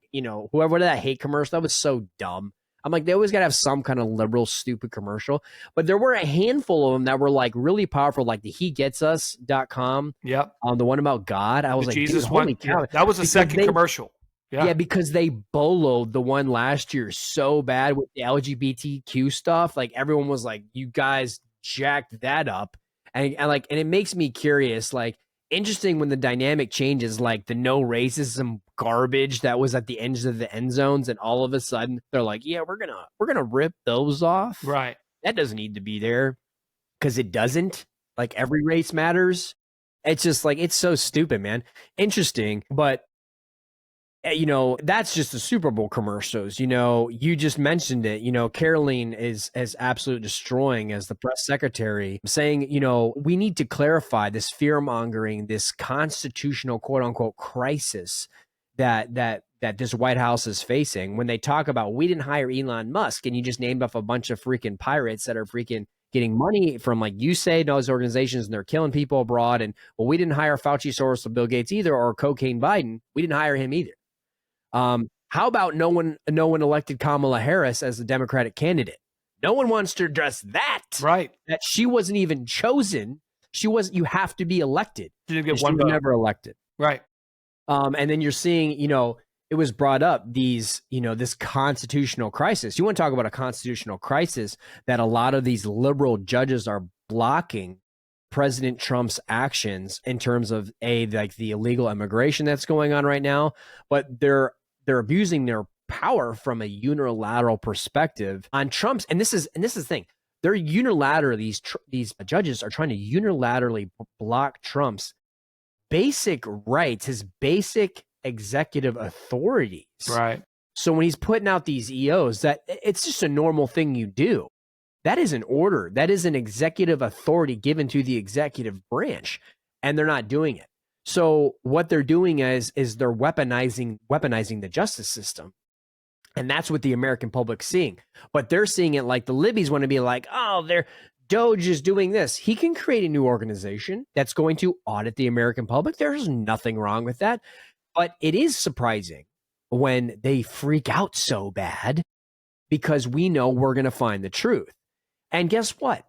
whoever that hate commercial, that was so dumb. I'm like, they always got to have some kind of liberal, stupid commercial. But there were a handful of them that were like really powerful, like the HeGetsUs.com. Yep. The one about God. I was like, Jesus dude, holy cow. Yeah, that was the second commercial. Yeah, because they boloed the one last year so bad with the LGBTQ stuff. Like everyone was like, you guys jacked that up. And it makes me curious, like, interesting when the dynamic changes, like the no racism garbage that was at the ends of the end zones, and all of a sudden they're like, yeah, we're gonna rip those off. Right. That doesn't need to be there, because it doesn't. Like every race matters. It's just like, it's so stupid, man. Interesting, but that's just the Super Bowl commercials. You just mentioned it. Caroline is absolute destroying as the press secretary, saying, we need to clarify this fear-mongering, this constitutional quote unquote crisis that this White House is facing when they talk about, we didn't hire Elon Musk, and you just named off a bunch of freaking pirates that are freaking getting money from, like you say, those organizations, and they're killing people abroad. And well, we didn't hire Fauci, Soros, or Bill Gates either, or cocaine Biden. We didn't hire him either. How about no one elected Kamala Harris as the Democratic candidate? No one wants to address that. Right. That she wasn't even chosen. You have to be elected. She didn't get one vote. Never elected. Right. And then you're seeing, it was brought up, this constitutional crisis. You want to talk about a constitutional crisis that a lot of these liberal judges are blocking President Trump's actions in terms of like the illegal immigration that's going on right now, but they're abusing their power from a unilateral perspective on Trump's. And this is the thing. They're unilaterally, these judges are trying to unilaterally block Trump's basic rights, his basic executive authorities. Right. So when he's putting out these EOs, that it's just a normal thing you do. That is an order. That is an executive authority given to the executive branch, and they're not doing it. So what they're doing is they're weaponizing the justice system. And that's what the American public's seeing. But they're seeing it like the Libbies want to be like, oh, Doge is doing this. He can create a new organization that's going to audit the American public. There's nothing wrong with that. But it is surprising when they freak out so bad because we know we're going to find the truth. And guess what?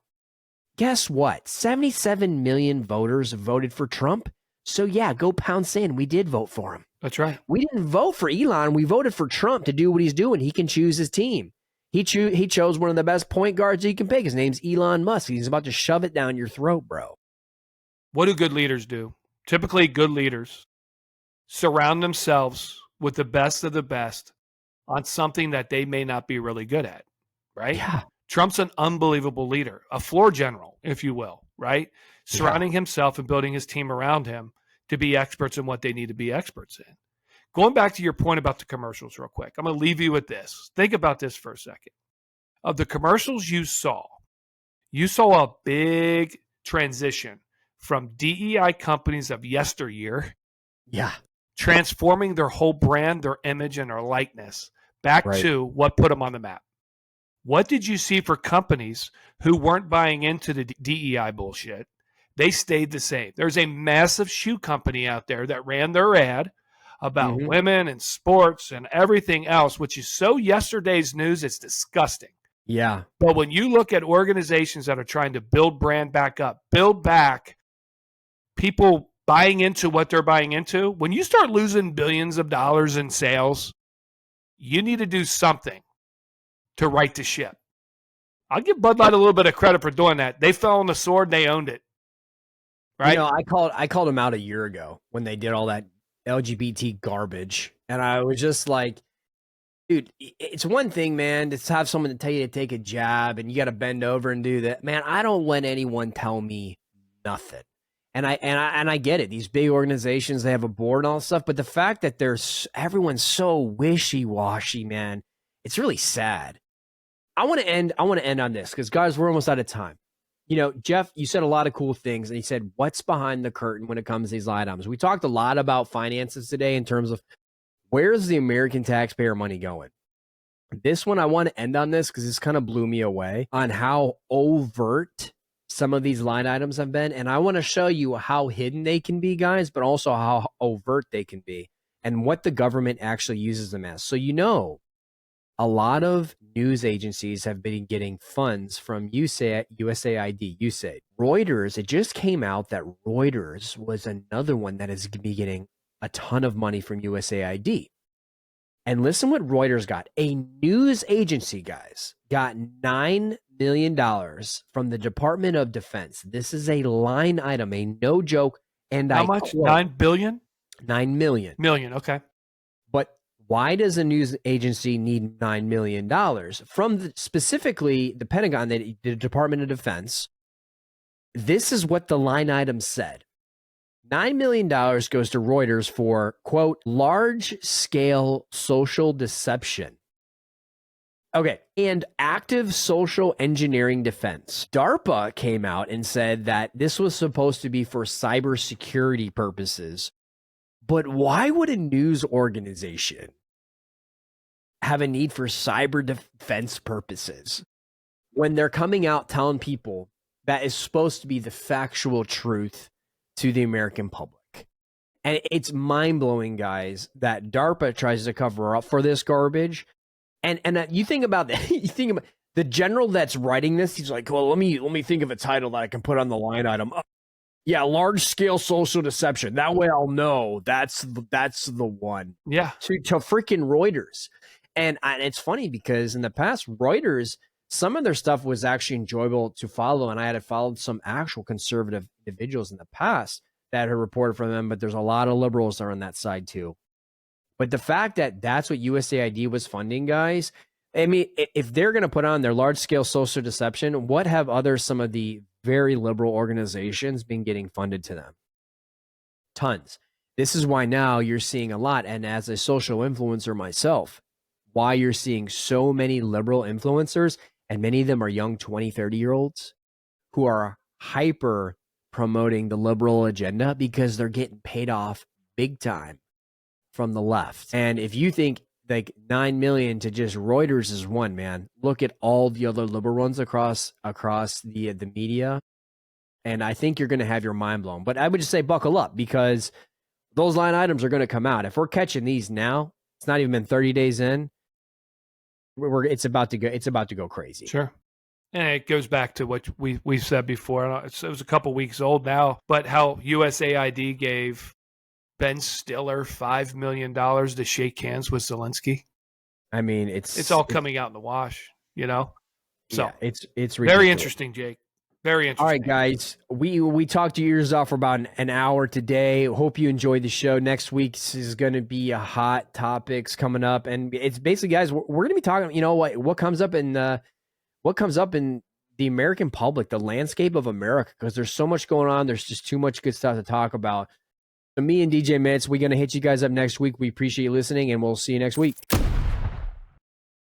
77 million voters voted for Trump. So yeah, go pound sand. We did vote for him. That's right. We didn't vote for Elon. We voted for Trump to do what he's doing. He can choose his team. He chose one of the best point guards he can pick. His name's Elon Musk. He's about to shove it down your throat, bro. What do good leaders do? Typically, good leaders surround themselves with the best of the best on something that they may not be really good at, right? Yeah. Trump's an unbelievable leader, a floor general, if you will, right? Surrounding himself and building his team around him to be experts in what they need to be experts in. Going back to your point about the commercials real quick, I'm going to leave you with this. Think about this for a second. Of the commercials you saw a big transition from DEI companies of yesteryear, transforming their whole brand, their image, and their likeness back to what put them on the map. What did you see for companies who weren't buying into the DEI bullshit? They stayed the same. There's a massive shoe company out there that ran their ad about women and sports and everything else, which is so yesterday's news, it's disgusting. Yeah. But when you look at organizations that are trying to build brand back up, build back people buying into what they're buying into, when you start losing billions of dollars in sales, you need to do something to right the ship. I'll give Bud Light a little bit of credit for doing that. They fell on the sword and they owned it. Right? You know, I called them out a year ago when they did all that LGBT garbage. And I was just like, dude, it's one thing, man, to have someone to tell you to take a jab and you got to bend over and do that. Man, I don't let anyone tell me nothing. And I get it. These big organizations, they have a board and all this stuff. But the fact that everyone's so wishy-washy, man, it's really sad. I want to end on this because, guys, we're almost out of time. You know, Jeff, you said a lot of cool things, and he said, what's behind the curtain when it comes to these line items? We talked a lot about finances today in terms of where's the American taxpayer money going? This one, I want to end on this because this kind of blew me away on how overt some of these line items have been. And I want to show you how hidden they can be, guys, but also how overt they can be and what the government actually uses them as. So, you know, a lot of news agencies have been getting funds from USAID, USAID. Reuters, it just came out that Reuters was another one that is going to be getting a ton of money from USAID. And listen what Reuters got. A news agency, guys, got $9 million from the Department of Defense. This is a line item, a no joke. And how much? 9 billion? 9 million. Million, okay. But why does a news agency need $9 million? From specifically the Pentagon, the Department of Defense, this is what the line item said. $9 million goes to Reuters for, quote, large-scale social deception. Okay, and active social engineering defense. DARPA came out and said that this was supposed to be for cybersecurity purposes. But why would a news organization have a need for cyber defense purposes when they're coming out telling people that is supposed to be the factual truth to the American public? And it's mind-blowing, guys, that DARPA tries to cover up for this garbage. And you think about that. You think about the general that's writing this. He's like, well, let me think of a title that I can put on the line item. Yeah, large-scale social deception. That way I'll know that's the one. Yeah. To freaking Reuters. And it's funny because in the past, Reuters, some of their stuff was actually enjoyable to follow, and I had followed some actual conservative individuals in the past that had reported from them, but there's a lot of liberals that are on that side too. But the fact that that's what USAID was funding, guys, I mean, if they're going to put on their large-scale social deception, what have some of the very liberal organizations been getting funded to them? Tons. This is why now you're seeing a lot, and as a social influencer myself, why you're seeing so many liberal influencers And many of them are young 20, 30-year-olds who are hyper promoting the liberal agenda because they're getting paid off big time from the left. And if you think like 9 million to just Reuters is one, man, look at all the other liberal ones across the media. And I think you're going to have your mind blown. But I would just say buckle up, because those line items are going to come out. If we're catching these now, it's not even been 30 days in. It's about to go crazy. Sure. And it goes back to what we've said before. It was a couple weeks old now, but how USAID gave Ben Stiller $5 million to shake hands with Zelensky. I mean, it's all coming out in the wash, you know? So yeah, it's ridiculous. Very interesting, Jake. Very interesting. All right, guys, we talked your ears off for about an hour today. Hope you enjoyed the show. Next week is going to be a hot topics coming up, and it's basically, guys, we're going to be talking. You know what comes up in the American public, the landscape of America, because there's so much going on. There's just too much good stuff to talk about. So me and DJ Mitz, we're going to hit you guys up next week. We appreciate you listening, and we'll see you next week.